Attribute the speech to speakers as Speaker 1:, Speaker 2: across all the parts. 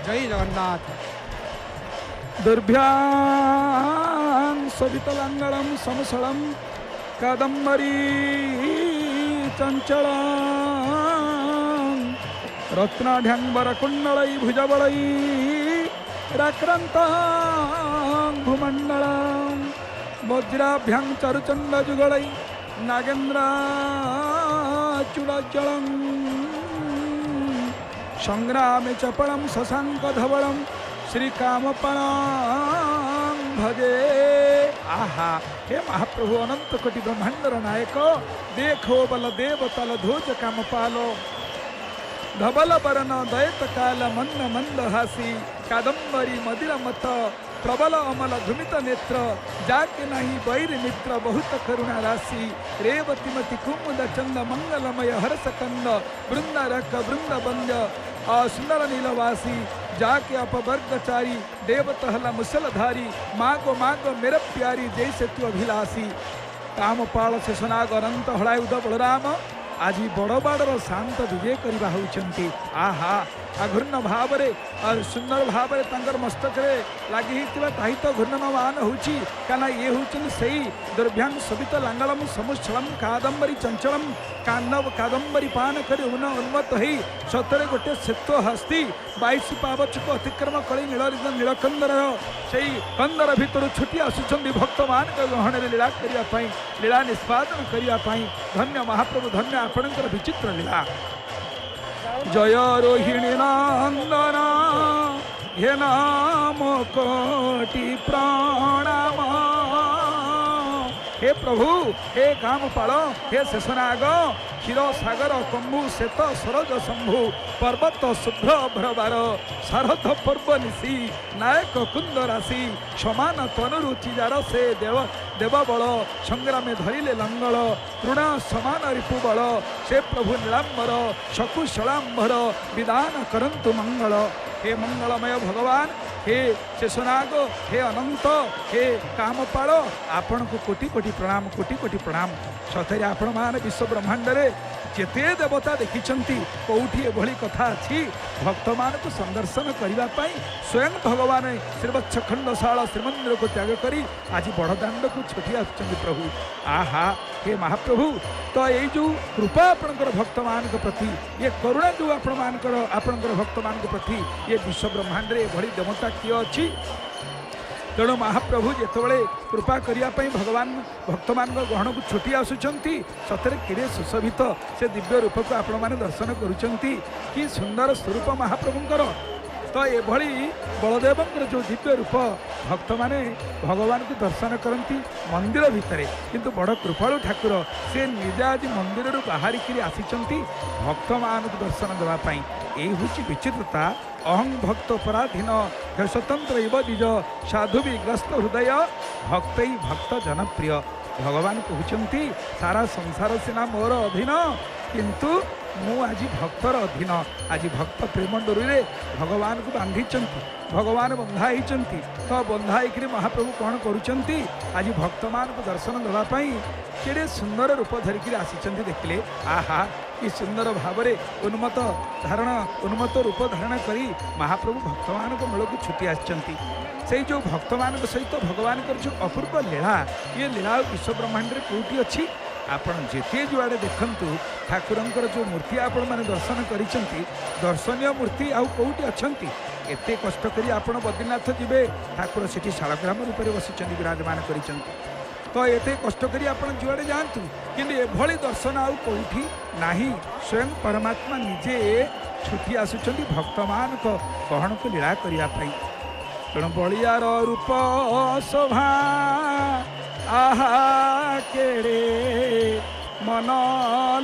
Speaker 1: जय जगन्नाथ।
Speaker 2: दुर्भ्यां सवितलांगलम समसलम कादम्बरी चंचलम रत्नाढ्यांबर कुंडलई भुजबलई राक्रांतां भूमंडलम वज्राभ्यां चारुचंड जुगलई नागेन्द्राचूड़ाचलम संग्रामे चपलम शशांक धवलम श्रीकामपणं भजे। आहा हे महाप्रभु अनंत कोटि ब्रह्मांडर नायक देखो बल देव तल ध्वज कामपालो धबल बरन दयत काल मन्न मंद हासी कादम्बरी मदिर मत प्रबल अमल धुमित नेत्र जाके नहीं बैर मित्र बहुत करुणा राशि रेवतीमती कुमुद चंद मंगलमय हर्षकंद वृंद रक वृंद बंद सुंदर नीलवासी जाके अपवर्गचारी देवतहला मुसलधारी मागो मागो मेरे प्यारी जैसे तू अभिलाषी कामपाल शेषनाग अनंत हलायुध बलराम आज बड़बाड़र शांत विजय करवा होउछंती। आहा घूर्ण भाव सुंदर भाव मस्तक लगी ताही तो घूर्णमान होची काना ये होचन सही दुर्भ्यांग सवित लांगलम समुच्छलम कादम्बरी चंचलम कांडव कादम्बरी पान कर उन्मत्त हो सतरे गोटे सेत्व हस्ती 22 पावचक अतिक्रम कली नील नीलकंदर से कंदर भितर छुटी आसुंच भक्त मान गहण लीला करने लीला निष्पादन करने धन्य महाप्रभु धन्य आपणकर विचित्र लीला। जय रोहिणी नंदन हे नाम कोटि प्रणाम हे प्रभु हे कामपाल हे शेषनाग क्षीर सागर कंबु श्वेत सरज शंभु पर्वत शुभ्र भ्रबार शारद पर्व निशी नायक कुंद राशि समान तनुरुचिजार से देवबल संग्रामे धरिले लंगल तृण समान रिपुबल से प्रभु नीलांबर शकुशलांबर विधान करंतु मंगल। हे मंगलमय भगवान हे शेषनाग हे अनंत हे कामपाल आपण को कोटि कोटि प्रणाम सतरे आपण मान विश्व ब्रह्मांड रे जेते देवता देखिछंती कोठी एभली कथा अछि भक्त मान को संदर्शन करने स्वयं भगवान श्रीवत्स खंडशाला श्रीमंदिर को त्याग करी आज बड़दाण्ड को छुटी आसुचंदी प्रभु। आहा हे महाप्रभु तो ये जो कृपा आपणकर भक्त मान प्रति ये करुणा जो आपणकर भक्त मान प्रति ये विश्व ब्रह्मांड रे एभली देवता किए अच्छी तेणु महाप्रभु जितेबाला कृपा करने भगवान भक्त मान गहन को छुटी आसुंच सतरे किड़े सुशोभित से दिव्य रूप को आपण मैंने दर्शन करुँच कि सुंदर स्वरूप महाप्रभुंकर। तो ये बलदेव जो दिव्य रूप भक्त माने भगवान को दर्शन करती मंदिर भितर किंतु बड़ कृपालु ठाकुर से निजे आज मंदिर बाहर आसी भक्त मान को दर्शन देवाई यही हूँ विचित्रता। अहं भक्त पराधीन हे स्वतंत्र इव निज साधु विग्रस्त हृदय भक्त भक्त जनप्रिय भगवान कहते सारा संसार सीना मोर अधीन किंतु मु आज भक्तर अधीन आज भक्त प्रेम डोरी भगवान को बांधी भगवान बंधाई तो बंधाई महाप्रभु कौन करुँच आज भक्त मान को दर्शन देवाई केड़े सुंदर रूप धरिकी आसी देखिले। आहा कि सुंदर भाव उन्मत्त रूप धारण करी महाप्रभु भक्त मान को मूल को छुटी आसचंती से जो भक्त मान सहित भगवान जो अपूर्व लीला ये लीला विश्व ब्रह्मांड में कौटी अच्छी आपण जेते जुआड़े देखंतु ठाकुरंकर जो मूर्ति आपण माने दर्शन करिसंती दर्शनीय मूर्ति आउ कौटी अछंती एते कष्ट करी आपण बद्रीनाथ जिबे ठाकुर सेठी शालग्राम रूप में बसिचंती विराजमान करिसंती तो एते कष्ट करी आपण जुआड़े जानतु किंतु एभली दर्शन आउ कौटी नाही स्वयं परमात्मा निजे छुटी आसुचंती भक्त मान को गहन को लीला करिया पई तेणु बलियार रूप शोभा आहा केड़े मन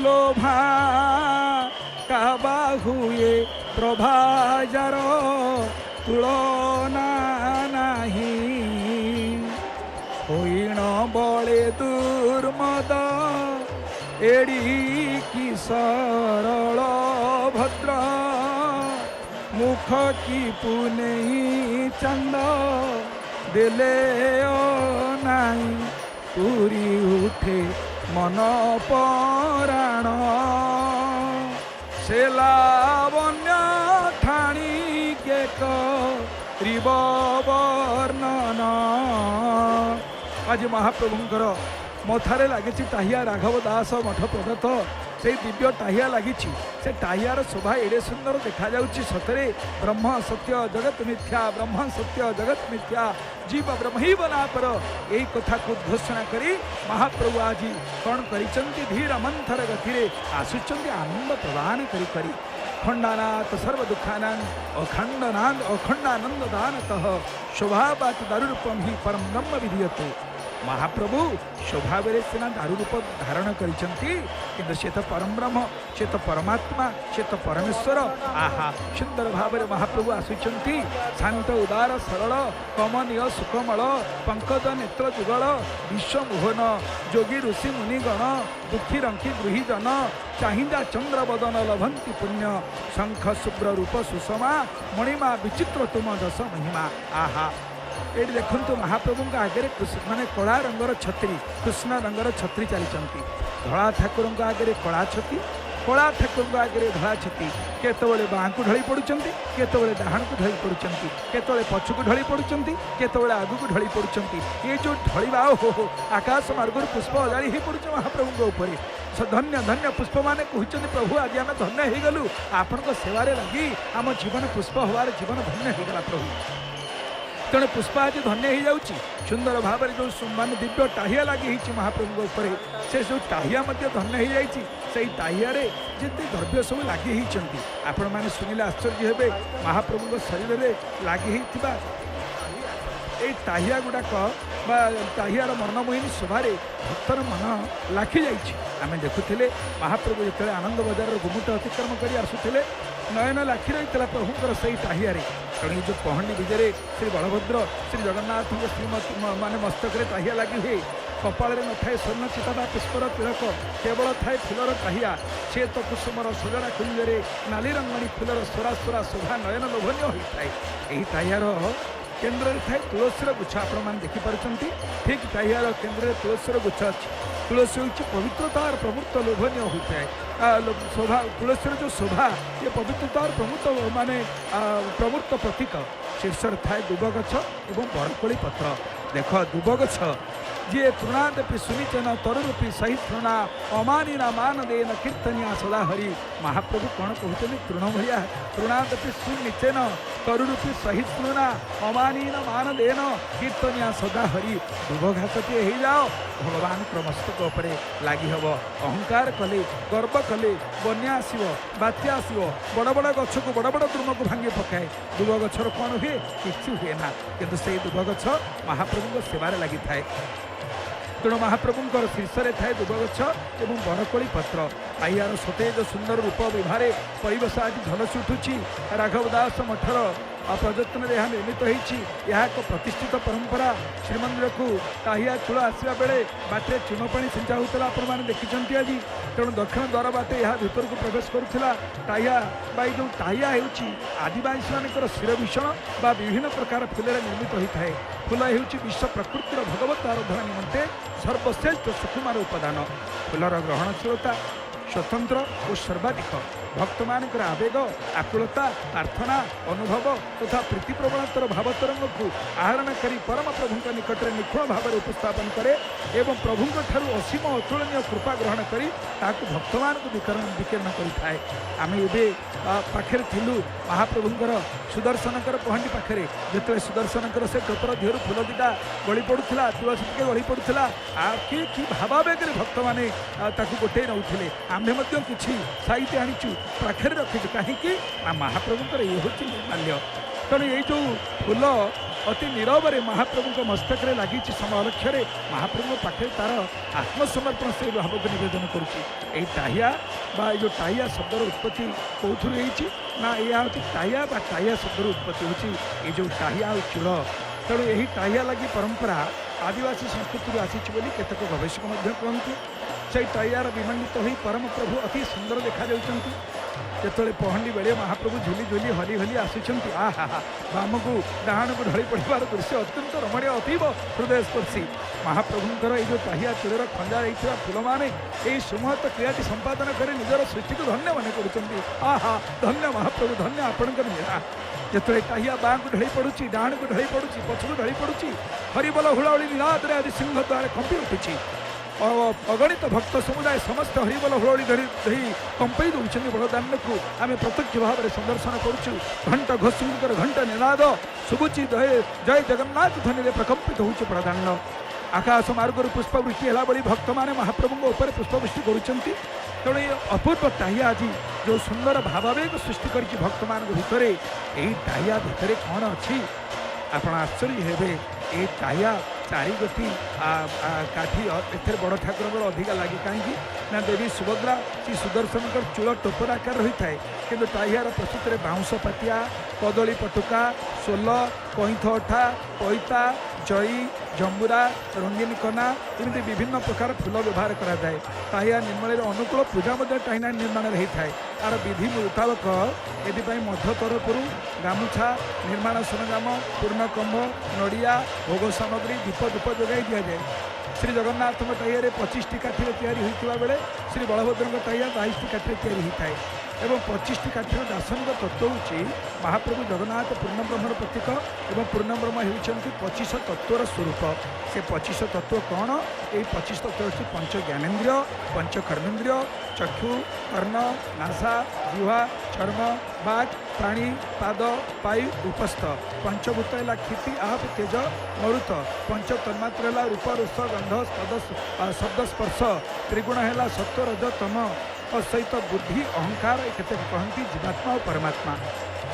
Speaker 2: लोभा काबा हुए प्रभाजार तुलना नहीं होइण बड़े दुर्मद एड़ी की सरल भद्र मुख की पुने चंद देले नाई पूरी उठे मन पराण से लावण्य ठाणी के रिब वर्णन आज महाप्रभुंकर मथारे लगी टाहिया राघव दास मठ प्रदत्त से दिव्य टाहिया लगी से टाहियार शोभा एडे सुंदर देखा जाउछि सतरे ब्रह्म सत्य जगत मिथ्या ब्रह्म सत्य जगत मिथ्या जीव ब्रह्म बना पर यही कथा को घोषणा करी महाप्रभु आज कौन करिसंति धीर मंथर गति आसुचंति आनंद प्रदान करी करी खंडानाथ सर्व दुखानां अखंडानंद दानतः शोभावात दारुरूपम ही परम ब्रह्म विधीयते महाप्रभु शोभा बेले सीना दारू रूप धारण करिसंति किंतु से तो परम ब्रह्म से तो परमात्मा से तो परमेश्वर आहा सुंदर भाव में महाप्रभु आसुचंती शांत उदार सरल कमनीय सुकमल पंकज नेत्र जुगल विश्वमोहन योगी ऋषि मुनिगण दुखी रंखी गृहीजन चाहिदा चंद्र बदन लभंती पुण्य शंख शुभ्र रूप सुषमा मणिमा विचित्र तुम दश महिमा आहा ये देखु महाप्रभु आगे माने कला रंगर छत्री कृष्ण रंगर छत्री चली धला ठाकुर आगे कला छती कला ठाकुर आगे धला छती केतबले बाँ को ढली पड़ुंट केतबले डाहाण को ढली पड़ुंट केतबले पछू को ढली पड़ुंट केतबले आगू को ढली पड़ुंट ये जो ढलिबा हो आकाश मार्ग पुष्प अजाड़ी हो पड़ुछ महाप्रभु ऊपर धन्य धन्य पुष्प माने कहते प्रभु आज आम धन्य हो गलु आपण सेवारे लगी आम जीवन पुष्प हवार जीवन धन्य हो गला प्रभु तेणु पुष्प आज धन्य हो जाऊँगी सुंदर भाव में जो मान दिव्य टाहिया लगी महाप्रभु उपर से जो टाहिया धन्य हो जाती टाहिया जिते द्रव्य सब लगी आपण मैंने शुणिले आश्चर्य हे महाप्रभु शरीर में लगी टाहिया गुड़ाक टाहियार मनमोहिनी शोभार भक्तर मन लाखी जामें देखुले महाप्रभु जो आनंद बजार गुमुट अतिक्रम कर आसुले नयन लाखी रही प्रभुंर से टाहियार तेणु जो पहंडी विजय श्री बलभद्र श्री जगन्नाथ श्रीमती मान मस्तक टाहिया लगी हुए कपाल न थाए स्वर्ण चिता पुष्पर तिलक केवल थाए फुलर टाहिया से तो कुसुमर सुजड़ा कुंजरे नाली रंगणी फुलर स्वरा स्वरा शोभा नयन लोभनीय होता है यही टाहियार केन्द्र थाए तुलसीर गुच्छ आपण देखिपुंट ठीक टाहियार केन्द्र तुलसीर गुच्छ अच्छी तुलसी हूँ पवित्रतार प्रमुक्त लोभनीय होता है शोभा तुलसीर जो शोभा ये पवित्रतार प्रमुख माने प्रमुक्त प्रतीक शीर्ष थाए दुब गछ और बरकोली पत्र देख दुब गछ जी तृणादपि सुनिचन तरुरूपी सही तृणा अमानिना मान देन कीर्तनिया सदा हरि महाप्रभु कौन कहते तृण भाया तृणादपि सुनिचेन तरुरूपी सही तृणा अमानिना मान देन कीर्तनिया सदा हरि दुब घासटे हो जाओ भगवान मस्तक उपर लगी हम अहंकार कले गर्व कले बन्या आसो बात्या आसो बड़ बड़ गछ को बड़ बड़ तृण को भांगी पकाए दुब गछर कौन हुए कि हुए ना किंतु से दुब गछ महाप्रभु सेवार लगी थाए तेणु महाप्रभुंर शीर्ष थाए दुब गछ और बरकोली पत्र आइयार सतेज सुंदर रूप विभारे परिवेश आज झलसी उठुची राघव दास मठर प्रयत्न यह निर्मित होती एक प्रतिष्ठित परंपरा श्रीमंदिर को टाहिया चूल आसवा बेले बाटे चूनपा सिंचा होता आपने देखिं आज तेणु दक्षिण द्वार बाटे यह भर को प्रवेश करुला टाहिया जो टाहिया हो आदिवासी मान शिरभीषण बा विभिन्न प्रकार फूल निर्मित होता है फूल हो विश्व प्रकृतिर भगवत आराधना निमंते सर्वश्रेष्ठ सुकुमार उपादान फूलर ग्रहणशीलता स्वतंत्र और सर्वाधिक भक्त मान आवेग आकुलता प्रार्थना अनुभव तथा प्रीति प्रवणतर भावतरंग को आहरण करी परम प्रभु निकट में निखुण भाव में उपस्थापन करे एवं प्रभु असीम अतुलनीय कृपा ग्रहण करी ताकू भक्त मान को विकीर्ण करें आम ए पाखे थिलु महाप्रभुंर सुदर्शनकर पहंडी पाखे जो सुदर्शनकर से टोपर देहर फूल दीटा गली पड़ूला तुलसी टे गली पड़ूला कि भावावेग भक्त मैंने गोटे नौले आम्भे कि साहित्य आनीचु पाखे रखीचु कहीं महाप्रभुंर ये हूँ निर्माल्य तेणु ये जो फूल अति नीरव महाप्रभु मस्तक लगी समलक्ष्य महाप्रभु पाखे तार आत्मसमर्पण से भाव को निवेदन करुँची टाहिया बा जो टाहिया शब्दर उत्पत्ति कौथु ना यह हूँ टाहिया बा टाहिया शब्दर उत्पत्ति होची जो टाहिया और चूल तेणु यही टाहिया लगी परंपरा आदिवासी संस्कृति आसी केतक गवेषक कहते से टाहियार विमंडित हो परम प्रभु अति सुंदर देखा जाउछंती ଯେତେବେଳେ ପହଣ୍ଡି ବେಳೆ ମହାପ୍ରଭୁ ଝୁଲି ଝୁଲି ହଲି ହଲି ଆସୁଛନ୍ତି ଆହା ବାମକୁ ଡାହାଣକୁ ଢଳି ପଡ଼ିବାର ଦୃଶ୍ୟ ଅତ୍ୟନ୍ତ ରମଣୀୟ ଅତୀବ ହୃଦୟସ୍ପର୍ଶୀ। ମହାପ୍ରଭୁଙ୍କର ଏଇ ଯେଉଁ ଟାହିଆ ଚୂଳର ଖଞ୍ଜା ହେଇଥିବା ଫୁଲମାନେ ଏହି ସୁମହତ କ୍ରିୟାଟି ସମ୍ପାଦନ କରି ନିଜର ସୃଷ୍ଟିକୁ ଧନ୍ୟ ମନେ କରୁଛନ୍ତି। ଆହା ଧନ୍ୟ ମହାପ୍ରଭୁ, ଧନ୍ୟ ଆପଣଙ୍କର ଲୀଳା। ଯେତେବେଳେ ଟାହିଆ ବାଁକୁ ଢଳି ପଡ଼ୁଛି, ଡାହାଣକୁ ଢଳି ପଡ଼ୁଛି, ପଛକୁ ଢଳି ପଡ଼ୁଛି, ହରିବୋଲ ହୁଳାହୁଳି ନିନାଦରେ ଆଜି ସିଂହ ଦ୍ୱାର କମ୍ପି ଉଠୁଛି। ଅଗଣିତ ଭକ୍ତ ସମୁଦାୟ ସମସ୍ତେ ହରିବୋଲ ହୁଳାହୁଳି ଧରି କମ୍ପାଇ ଦେଉଛନ୍ତି ବଡ଼ଦାଣ୍ଡକୁ। ଆମେ ପ୍ରତ୍ୟକ୍ଷ ଭାବରେ ସନ୍ଦର୍ଶନ କରୁଛୁ। ଘଣ୍ଟ ଘୋଷଙ୍କର ଘଣ୍ଟ ନିନାଦ ଶୁଭୁଛି, ଜୟ ଜଗନ୍ନାଥ ଧ୍ୱନିରେ ପ୍ରକମ୍ପିତ ହେଉଛି ବଡ଼ଦାଣ୍ଡ। ଆକାଶ ମାର୍ଗରୁ ପୁଷ୍ପବୃଷ୍ଟି ହେଲା ଭଳି ଭକ୍ତମାନେ ମହାପ୍ରଭୁଙ୍କ ଉପରେ ପୁଷ୍ପବୃଷ୍ଟି କରୁଛନ୍ତି। ତେଣୁ ଏ ଅପୂର୍ବ ଟାହିଆ ଆଜି ଯେଉଁ ସୁନ୍ଦର ଭାବାବେଗ ସୃଷ୍ଟି କରିଛି ଭକ୍ତମାନଙ୍କ ଭିତରେ, ଏହି ଟାହିଆ ଭିତରେ କ'ଣ ଅଛି ଆପଣ ଆଶ୍ଚର୍ଯ୍ୟ ହେବେ। এই ଟାହିଆ ଚାରିଗୋଟି କାଠି ଏଥିରେ ବଡ଼ ଠାକୁରଙ୍କର ଅଧିକା ଲାଗେ। କାହିଁକି ନା ଦେବୀ ସୁଭଦ୍ରା ଶ୍ରୀ ସୁଦର୍ଶନଙ୍କର ଚୂଳ ଟୋପର ଆକାର ରହିଥାଏ, କିନ୍ତୁ ଟାହିଆର ପ୍ରସ୍ତୁତିରେ ବାଉଁଶ ପାତିଆ, କଦଳୀ ପଟୁକା, ସୋଲ, କଇଁଥ ଅଠା, ପଇତା, ଜଇ, ଜମ୍ବୁରା, ରଙ୍ଗୀନ କନା ଏମିତି ବିଭିନ୍ନ ପ୍ରକାର ଫୁଲ ବ୍ୟବହାର କରାଯାଏ। ଟାହିଆ ନିର୍ମାଣରେ ଅନୁକୂଳ ପୂଜା ମଧ୍ୟ ଟାହିଆ ନିର୍ମାଣରେ ହୋଇଥାଏ। ତା'ର ବିଧି ମୁତାବକ ଏଥିପାଇଁ ମଧ୍ୟ ତରଫରୁ ଗାମୁଛା, ନିର୍ମାଣ ସରଞ୍ଜାମ, ପୂର୍ଣ୍ଣକମ୍ଭ, ନଡ଼ିଆ, ଭୋଗ ସାମଗ୍ରୀ, ଦୀପ ଧୂପ ଯୋଗାଇ ଦିଆଯାଏ। ଶ୍ରୀ ଜଗନ୍ନାଥଙ୍କ ଟାହିଆରେ 25ଟି କାଠିରେ ତିଆରି ହୋଇଥିବା ବେଳେ ଶ୍ରୀ ବଳଭଦ୍ରଙ୍କ ଟାହିଆ 22ଟି କାଠିରେ ତିଆରି ହୋଇଥାଏ। ଏବଂ 25ଟି କାଠିର ଦାର୍ଶନିକ ତତ୍ତ୍ୱ ହେଉଛି ମହାପ୍ରଭୁ ଜଗନ୍ନାଥ ପୂର୍ଣ୍ଣବ୍ରହ୍ମର ପ୍ରତୀକ ଏବଂ ପୂର୍ଣ୍ଣବ୍ରହ୍ମ ହେଉଛନ୍ତି 25 ତତ୍ତ୍ୱର ସ୍ୱରୂପ। ସେ 25 ତତ୍ତ୍ୱ କ'ଣ? ଏହି 25 ତତ୍ତ୍ୱ ହେଉଛି ପଞ୍ଚ ଜ୍ଞାନେନ୍ଦ୍ରିୟ, ପଞ୍ଚ କର୍ମେନ୍ଦ୍ରିୟ, ଚକ୍ଷୁ, କର୍ଣ୍ଣ, ନାସା, ଜିହ୍ୱା, ଚର୍ମ, ବାକ୍, ପ୍ରାଣୀ, ପାଦ, ପାୟୁ, ଉପସ୍ଥ। ପଞ୍ଚଭୂତ ହେଲା କ୍ଷିତି, ଆପ, ତେଜ, ମରୁତ। ପଞ୍ଚ ତନ୍ମାତ୍ର ହେଲା ରୂପ, ରସ, ଗନ୍ଧ, ଶବ୍ଦ, ସ୍ପର୍ଶ। ତ୍ରିଗୁଣ ହେଲା ସତ୍ୱ, ରଜ, ତମ ସହିତ ବୁଦ୍ଧି, ଅହଙ୍କାର, କେତେ କହନ୍ତି ଜୀବାତ୍ମା ଓ ପରମାତ୍ମା।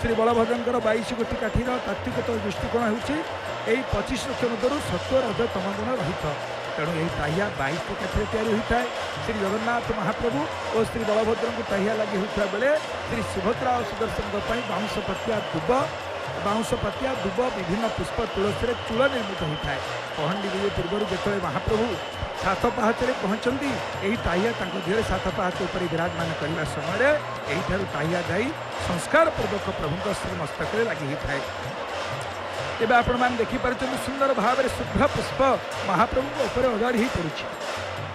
Speaker 2: ଶ୍ରୀ ବଳଭଦ୍ରଙ୍କର 22 ଗୋଟି କାଠିର ତାତ୍ତ୍ୱିକ ଦୃଷ୍ଟିକୋଣ ହେଉଛି ଏହି 25 ଲକ୍ଷ ମଧ୍ୟରୁ ସତ୍ୱ, ରଜ, ତମ ଗୁଣ ରହିତ। ତେଣୁ ଏହି ଟାହିଆ 22ଟି କାଠିରେ ତିଆରି ହୋଇଥାଏ। ଶ୍ରୀ ଜଗନ୍ନାଥ ମହାପ୍ରଭୁ ଓ ଶ୍ରୀ ବଳଭଦ୍ରଙ୍କୁ ଟାହିଆ ଲାଗି ହୋଇଥିବା ବେଳେ ଶ୍ରୀ ସୁଭଦ୍ରା ଓ ସୁଦର୍ଶନଙ୍କ ପାଇଁ ବାଉଁଶ ପାତିଆ ଦୁବ ବିଭିନ୍ନ ପୁଷ୍ପ ତୁଳସୀରେ ଚୂଳ ନିର୍ମିତ ହୋଇଥାଏ। ପହଣ୍ଡି ବିଜେ ପୂର୍ବରୁ ଯେତେବେଳେ ମହାପ୍ରଭୁ ସାତ ପାହାଚରେ ପହଞ୍ଚନ୍ତି, ଏହି ଟାହିଆ ତାଙ୍କ ଦେହରେ ସାତ ପାହାଚ ଉପରେ ବିରାଜମାନ କରିବା ସମୟରେ ଏହିଠାରୁ ଟାହିଆ ଯାଇ ସଂସ୍କାର ପୂର୍ବକ ପ୍ରଭୁଙ୍କ ଶ୍ରୀମସ୍ତକରେ ଲାଗି ହୋଇଥାଏ। ଏବେ ଆପଣମାନେ ଦେଖିପାରୁଛନ୍ତି ସୁନ୍ଦର ଭାବରେ ଶୁଭ୍ର ପୁଷ୍ପ ମହାପ୍ରଭୁଙ୍କ ଉପରେ ଅଜାଡ଼ି ହୋଇ ପଡ଼ୁଛି।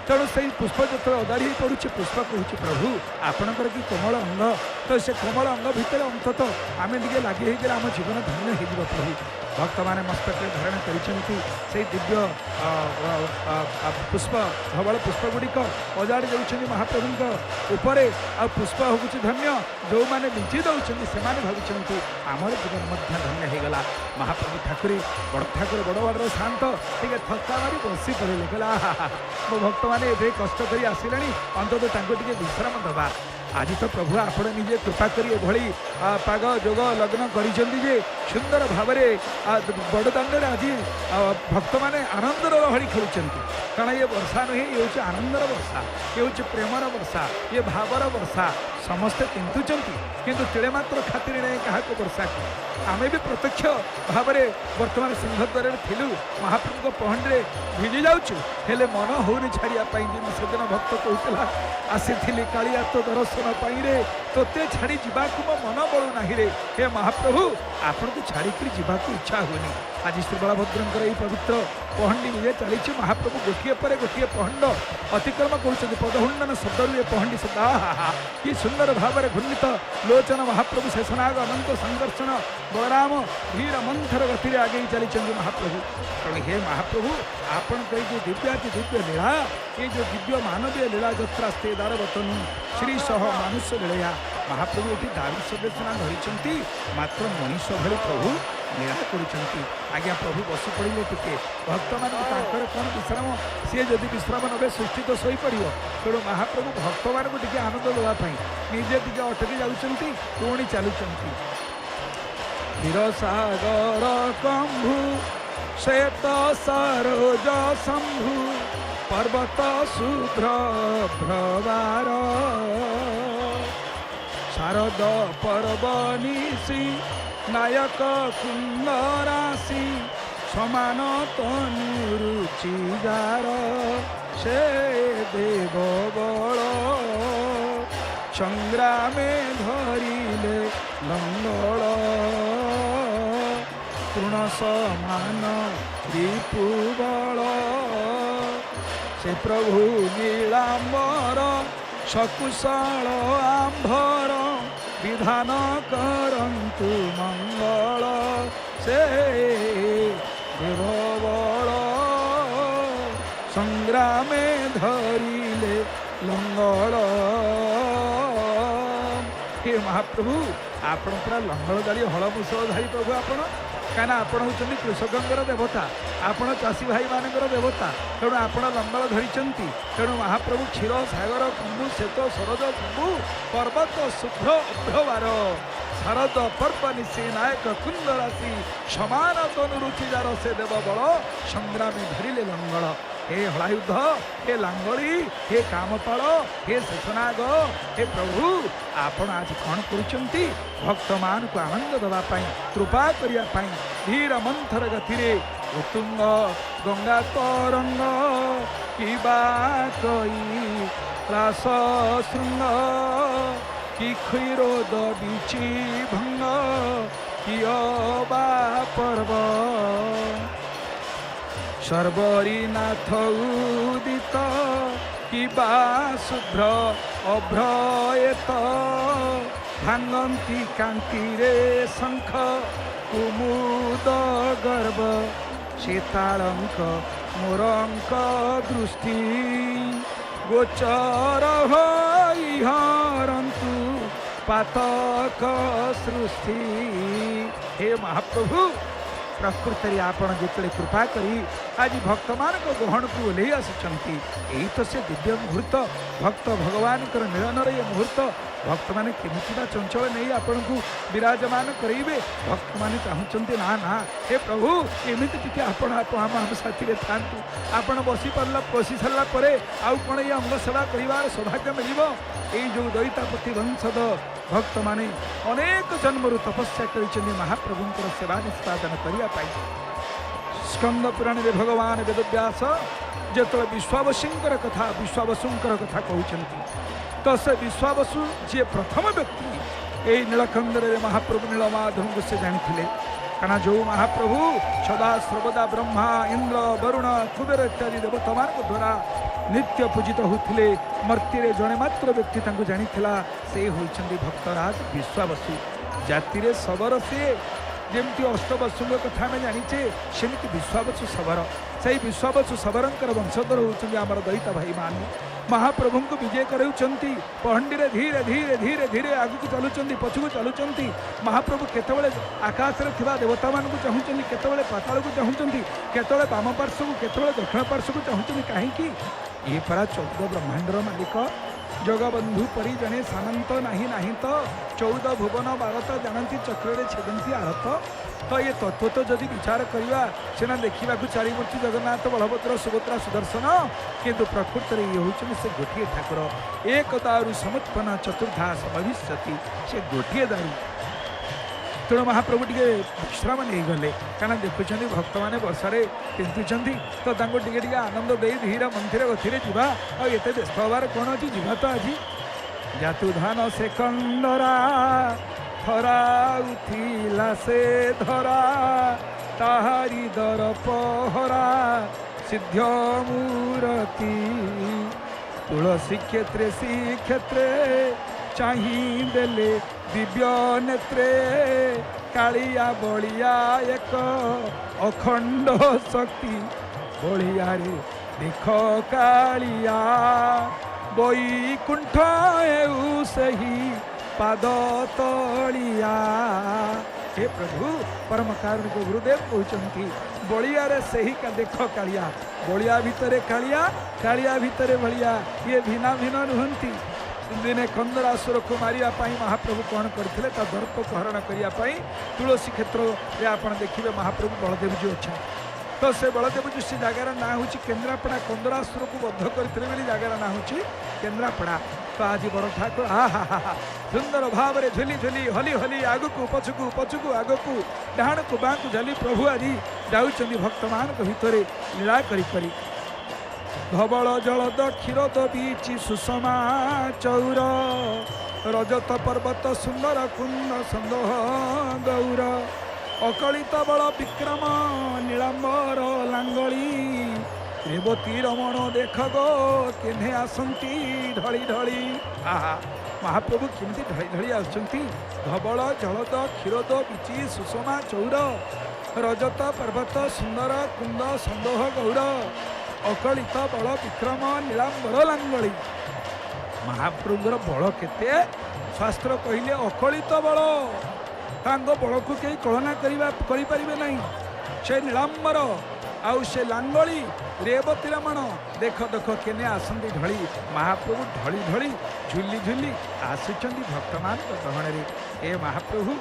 Speaker 2: ତେଣୁ ସେହି ପୁଷ୍ପ ଯେତେବେଳେ ଅଦାଡ଼ି ହୋଇ ପଡ଼ୁଛି, ପୁଷ୍ପ କହୁଛି ପ୍ରଭୁ ଆପଣଙ୍କର କି କୋମଳ ଅଙ୍ଗ, ତ ସେ କୋମଳ ଅଙ୍ଗ ଭିତରେ ଅନ୍ତତଃ ଆମେ ଟିକେ ଲାଗି ହେଇଗଲେ ଆମ ଜୀବନ ଧନ୍ୟ ହେଇଯିବ ପ୍ରଭୁ। ଭକ୍ତମାନେ ମସ୍ତକରେ ଧାରଣ କରିଛନ୍ତି ସେହି ଦିବ୍ୟ ପୁଷ୍ପ, ଧବଳ ପୁଷ୍ପ ଗୁଡ଼ିକ ଅଜାଡ଼ି ଦେଉଛନ୍ତି ମହାପ୍ରଭୁଙ୍କ ଉପରେ। ଆଉ ପୁଷ୍ପ ହେଉଛି ଧନ୍ୟ, ଯେଉଁମାନେ ବିଞ୍ଚି ଦେଉଛନ୍ତି ସେମାନେ ଭାବୁଛନ୍ତି ଆମର ଜୀବନ ମଧ୍ୟ ଧନ୍ୟ ହେଇଗଲା। ମହାପ୍ରଭୁ ଠାକୁରେ ବଡ଼ ଠାକୁର ବଡ଼ ବଡ଼ର ଶାନ୍ତ ଟିକେ ଥକା ମାରି ବସି ପଡ଼ିଲେ, କହିଲା ମୋ ଭକ୍ତମାନେ ଏବେ କଷ୍ଟ କରି ଆସିଲେଣି, ଅନ୍ତତଃ ତାଙ୍କୁ ଟିକେ ବିଶ୍ରାମ ଦେବା। ଆଜି ତ ପ୍ରଭୁ ଆପଣ ନିଜେ କୃପା କରି ଏଭଳି ପାଗ ଯୋଗ ଲଗ୍ନ କରିଛନ୍ତି ଯେ ସୁନ୍ଦର ଭାବରେ ବଡ଼ଦାଣ୍ଡରେ ଆଜି ଭକ୍ତମାନେ ଆନନ୍ଦର ଲହଡ଼ି ଖେଳୁଛନ୍ତି। କାରଣ ଏ ବର୍ଷା ନୁହେଁ, ଇଏ ହେଉଛି ଆନନ୍ଦର ବର୍ଷା, ଇଏ ହେଉଛି ପ୍ରେମର ବର୍ଷା, ଇଏ ଭାବର ବର୍ଷା। ସମସ୍ତେ ପିନ୍ଧୁଛନ୍ତି କିନ୍ତୁ ତିଳେ ମାତ୍ର ଖାତିରେ ନାହିଁ କାହାକୁ ବର୍ଷାକୁ। ଆମେ ବି ପ୍ରତ୍ୟକ୍ଷ ଭାବରେ ବର୍ତ୍ତମାନ ସିଂହଦ୍ୱାରରେ ଥିଲୁ, ମହାପ୍ରଭୁଙ୍କ ପହଣ୍ଡିରେ ଭିଜି ଯାଉଛୁ, ହେଲେ ମନ ହେଉନି ଛାଡ଼ିବା ପାଇଁ। ଯେମିତି ସେଦିନ ଭକ୍ତ କହୁଥିଲା ଆସିଥିଲି କାଳିଆ ତୋ ଦର୍ଶନ ପାଇଁରେ, ତୋତେ ଛାଡ଼ି ଯିବାକୁ ମୋ ମନ ବଳୁ ନାହିଁ ରେ। ହେ ମହାପ୍ରଭୁ ଆପଣଙ୍କୁ ଛାଡ଼ିକରି ଯିବାକୁ ଇଚ୍ଛା ହୁଏନି। ଆଜି ଶ୍ରୀ ବଳଭଦ୍ରଙ୍କର ଏହି ପବିତ୍ର ପହଣ୍ଡି ନିଜେ ଚାଲିଛି। ମହାପ୍ରଭୁ ଗୋଟିଏ ପରେ ଗୋଟିଏ ପହଣ୍ଡ ଅତିକ୍ରମ କରୁଛନ୍ତି। ପଦହୁଣ୍ଡନ ଶବ୍ଦରୁ ଏ ପହଣ୍ଡି ଶବ୍ଦ କି ସୁନ୍ଦର ଭାବରେ ଘୂର୍ଣ୍ଣିତ ଲୋଚନ ମହାପ୍ରଭୁ ଶେଷନାଗ ଅନନ୍ତ ସଂଦର୍ଶନ ବଳରାମ ଧୀର ମନ୍ଥର ଗତିରେ ଆଗେଇ ଚାଲିଛନ୍ତି ମହାପ୍ରଭୁ। ତେଣୁ ହେ ମହାପ୍ରଭୁ ଆପଣଙ୍କ ଏଇ ଯେଉଁ ଦିବ୍ୟାତି ଦିବ୍ୟ ଲୀଳା, ଏ ଯେଉଁ ଦିବ୍ୟ ମାନବୀୟ ଲୀଳା ଯାତ୍ରା ସ୍ତେ ଦାରବତନୁ ଶ୍ରୀ ସହ ମାନୁଷ ଲୀଳା। ମହାପ୍ରଭୁ ଏଠି ଦାରୁ ସଦସ୍ୟନା ଧରିଛନ୍ତି, ମାତ୍ର ମଣିଷ ଭଳି ପ୍ରଭୁ ଲୀଳା କରୁଛନ୍ତି। ଆଜ୍ଞା ପ୍ରଭୁ ବସି ପଡ଼ିଲେ ଟିକେ, ଭକ୍ତମାନଙ୍କୁ ତାଙ୍କର କ'ଣ ବିଶ୍ରାମ, ସିଏ ଯଦି ବିଶ୍ରାମ ନେବେ ସୃଷ୍ଟି ତ ଶୋଇପଡ଼ିବ। ତେଣୁ ମହାପ୍ରଭୁ ଭକ୍ତମାନଙ୍କୁ ଟିକେ ଆନନ୍ଦ ଦେବା ପାଇଁ ନିଜେ ଟିକେ ଅଟକି ଯାଉଛନ୍ତି, ପୁଣି ଚାଲୁଛନ୍ତି। କ୍ଷୀରସାଗର କମ୍ଭୁ ଶ୍ଵେତ ସରୋଜ ଶମ୍ଭୁ ପର୍ବତ ଶୁଭ୍ର ଭ୍ରବାର ଶାରଦ ପର୍ବ ନିଶି ନାୟକ କୁନ୍ଦ ରାଶି ସମାନ ତନୁ ରୁଚି ଯାର ସେ ଦେବ ବଳ ସଂଗ୍ରାମେ ଧରିଲେ ଲଙ୍ଗଳ ତୃଣ ସମାନ ରିପୁବଳ ସେ ପ୍ରଭୁ ନୀଳାମ୍ବର ସକୁଶଳ ଆମ୍ଭର ବିଧାନ କରନ୍ତୁ ମଙ୍ଗଳ ସେ ଦେବବଳ ସଂଗ୍ରାମେ ଧରିଲେ ଲଙ୍ଗଳ। हे महाप्रभु आपण पूरा लंगल दाड़ी हल मुसलधारी प्रभु आपण कहीं आपण होती कृषकर देवता आपण चाषी भाई मान देवता तेणु आपण लंगल धरी तेणु महाप्रभु क्षीर सागर कुंभु श्वेत सरज शंभु पर्वत शुभ्र अभ्रवार शारद पर्व निशी नायक कुंद राशि समान तनु रुचि जार से देव बल संग्रामी धरिले लंगल। हे हलायुद्ध हे लांगड़ी हे कामपाल हे शेषनाग हे प्रभु आपण आज कौन करुचंती भक्त मान को आनंद दवापाई कृपा करने धीर मंथर गति उत्तुंग गंगा तरंग किबा कई रास श्रृंग कि क्षीरोद बीची भंग कियबा पर्व सर्वरीनाथ उदित किबा शुभ्र अभ्रयत भांगंती कांति रे शंख कुमुद गर्भ शीतालंक मोरंक दृष्टि गोचर होई हरंतु पातक सृष्टि। हे महाप्रभु प्रकृति आपण जिते कृपा करी आज भक्त मान ग्रहण को ओल्लै आसुंच यही तो से दिव्य मुहूर्त भक्त भगवान मिलन ये मुहूर्त भक्त मैंने केमितिबा चंचल नहीं आपण को विराजमान करेंगे भक्त मैंने चाहते ना ना हे प्रभु एमती टी आपण आम साथी था आपण बसी सारापर आउ कौन ये अंग सेवा कर सौभाग्य मिल जो दैतापति वंशद भक्त माने अनेक जन्मरु तपस्या कर महाप्रभुंर सेवा निष्पादन करने स्कंद पुराण में भगवान वेदव्यास जो विश्वावसुंकर कथा कथा कहते तो से विश्वावसु जी प्रथम व्यक्ति यही नीलकंदर महाप्रभु नीलमाधव को से जानी कहना जो महाप्रभु सदा सर्वदा ब्रह्मा इंद्र वरुण कुबेर इत्यादि देवता मान द्वारा नित्य पूजित होते मर्त्य जड़े मात्र व्यक्ति जानी से होती भक्तराज विश्वावसु जाति शबर से जमती अष्टवसु कथा आम जानीचे सेमती विश्वावसु शबर से विश्वावसु शबरंकर वंशधर होती आमर दैता भाई मान महाप्रभु को विजय कराउछंती पहंडी रे धीरे धीरे धीरे धीरे आगु को चलुचंती पछुको चलुचंती महाप्रभु केतबेले आकाश रे थिबा देवता मान को चाहुचंती केतबेले पाताल को चाहुचंती केतबेले वाम पार्श्व को केतबेले दक्षिण पार्श्व को चाहुचंती काहे कि ये परा 14 ब्रह्मांडर मालिक जगबंधु परी जने सामंत नहीं नहीं तो 14 भुवन भारत जानती चक्र छेदंती आरत तो ये तत्व तो जदि विचार करवा सीना देखा चारिमूर्ति जगन्नाथ बलभद्र सुभद्रा सुदर्शन किंतु प्रकृति ये होती से गोटे ठाकुर एक दारु समुत्पन्न चतुर्धास भविष्यति से गोटे दारु तेणु महाप्रभु टे विश्राम नहीं गले कारण देखुं भक्त मैंने वर्षारे तिंतुंट तो टे आनंद दे धीर मंदिर गति जावा आते व्यस्त हबार कौन अच्छी जीवा तो आज जातु धान से कंदरा थरा उठिला से धरा ताहारी दर पहरा सिद्ध मूर्ति तुलसी क्षेत्रे श्रीक्षेत्रे चाहिदेले दिव्य नेत्रे कालिया बलिया एक अखंड शक्ति बलिया रे देख कालिया बैकुंठ एउ सही पाद तलिया। हे प्रभु परम कारुणिक गुरुदेव कहते बलिया रे सही का देख कालिया बलिया भितरे कालिया कालिया भितरे बलिया ये भिना भिन्न नुहंती दिने कंदरासुर को मारिया महाप्रभु कौन करते दर्प को हरण करने तुलसी क्षेत्र में आप देखिए महाप्रभु बलदेव जी अच्छा तो से बलदेव जी से जगार ना हूँ केन्द्रापड़ा कंदरासुर को बद्ध करते जगार ना हूँ केन्द्रापड़ा तो आज बड़ ठाकुर हा हा हा सुंदर भाव में झुली झुली हली हली आगू पछुकू पछुकू आगू डाण को बाँ को झली प्रभु आज जाऊँच भक्त मान भितर लीला करी धवल जलद क्षीरद बीची सुषमा चौर रजत पर्वत सुंदर कुंद संदोह गौर अकलित बल विक्रम नीलांबर लांगली रेवती रमण देख गो केन्हे आसंती ढली ढली आहा महाप्रभु केमती ढली ढली आसुंती धवल जलद क्षीरोद बिची सुषमा चौर रजत पर्वत सुंदर कुंद संदोह गौर अकलित बल विक्रम नीलांबर लांगली महाप्रभुर बल केते शास्त्र कहले अकलित बल तांग बल को कहीं कलना करें नहीं से नीलांबर आउ से लांगली रेवती रमण देख देख केने आसंती ढली महाप्रभु ढली ढली झुली झुली आसुचंदी भक्तमान गहण हे महाप्रभु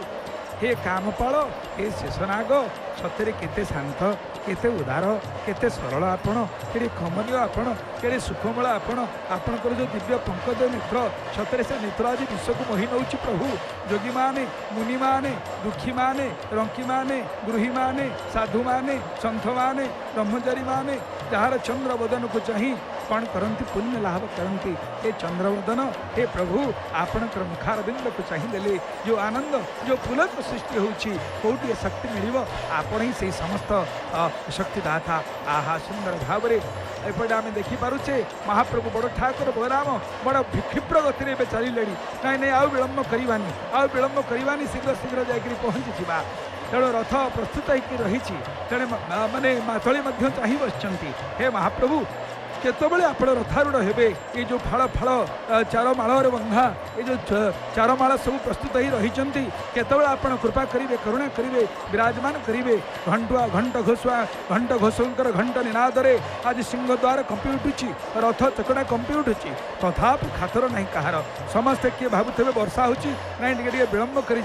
Speaker 2: हे कामपाल हे शेषनाग सतरे केते शांत केते उदार केते सरल आपण केड़े कमनीय आपण केड़े सुखमय आपण आपणकर जो दिव्य पंकज नेत्र सतरे से नेत्र आज विश्व को मोहि नौछि प्रभु जोगी माने मुनि माने दुखी माने रंकी माने गृही माने साधु माने संत माने ब्रह्मचारी माने जार चंद्र बदन को चाही कौन करती पुण्य लाभ करती हे चंद्रवदन हे प्रभु आपणकर मुखारबिंद को चाहिए जो आनंद जो पुलक सृष्टि होउछि कोटी शक्ति मिलिव आपण ही से समस्त शक्तिदाता आहा सुंदर भाव एपटे आम देखिपे महाप्रभु बड़ ठाकुर बलराम बड़ क्षिप्र गति में चलिले नहीं नहीं आउ विलम्ब करवानी आउ विलम्ब करवानी शीघ्र शीघ्र जाकि पहुँची जा तेणु रथ प्रस्तुत होकर रही तेणे माने मातली चाह बस हे महाप्रभु केतबले आपण रथारूढ़ हेबे ये जो फाड़ फाड़ चारमाल बंधा ये जो चारमाल सब प्रस्तुत ही रही केतबले आपण कृपा करेंगे करुणा करेंगे विराजमान करेंगे घंटुआ घंट घोषकर घंट निनादरे आज सिंहद्वार कंपी उठुची रथ चकड़ा कंपी उठुची तथापि खातर नहीं कहार समस्ते किए भावुवे वर्षा होची नहीं टे विलम्ब कर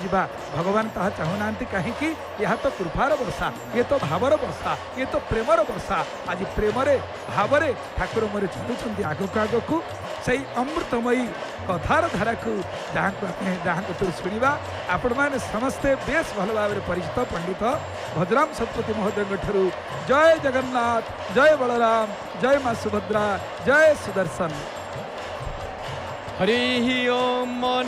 Speaker 2: भगवान ताहा चाहूना कहीं यह तो कृपार वर्षा ये तो भावर वर्षा ये तो प्रेमर वर्षा आज प्रेम भाव ठाकुर मोर चलुंट आगक आगक से अमृतमयी कथार धारा को जहाँ कतु शुणा आपण मैंने समस्ते बेस भल भाव परिचित पंडित भद्राम सतपति महोदय ठारू जय जगन्नाथ जय बलराम जय माँ सुभद्रा जय सुदर्शन
Speaker 1: हरि ओम मन